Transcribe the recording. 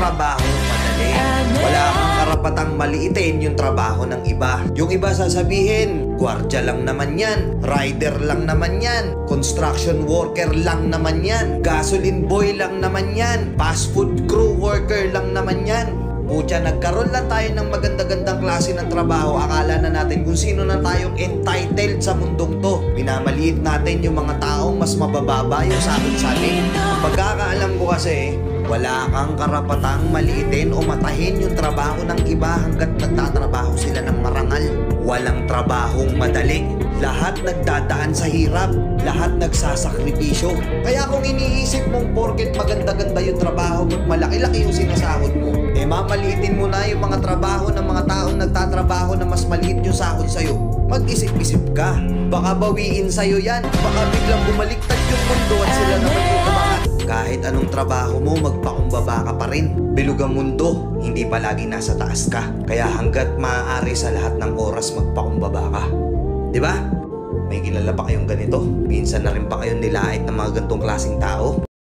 trabaho madali. Wala kang karapatang maliitin yung trabaho ng iba. Yung iba sasabihin, gwardiya lang naman yan, rider lang naman yan, construction worker lang naman yan, gasoline boy lang naman yan, fast food crew worker lang naman yan. Pucha, nagkaroon lang tayo ng maganda-gandang klase ng trabaho. Akala na natin kung sino na tayong entitled sa mundong to. Minamaliit natin yung mga taong mas mabababa yung sahod sa atin. Pagkakaalam ko kasi, wala kang karapatang maliitin o matahin yung trabaho ng iba hanggat nagtatrabaho sila ng marangal. Walang trabahong madali. Lahat nagdadaan sa hirap. Lahat nagsasakripisyo. Kaya kung iniisip mong porket maganda-ganda yung trabaho at malaki-laki yung sinasahod mo, mamaliitin mo na yung mga trabaho ng mga taong nagtatrabaho na mas maliit yung sahod sa'yo. Mag-isip-isip ka. Baka bawiin sa'yo yan. Baka biglang bumaliktad yung mundo at sila naman yung umangat. Kahit anong trabaho mo, magpakumbaba ka pa rin. Bilog ang mundo, hindi palagi nasa taas ka. Kaya hanggat maaari sa lahat ng oras, magpakumbaba ka. Diba? May kilala pa kayong ganito? Minsan na rin pa kayong nilait ng mga gantong klaseng tao?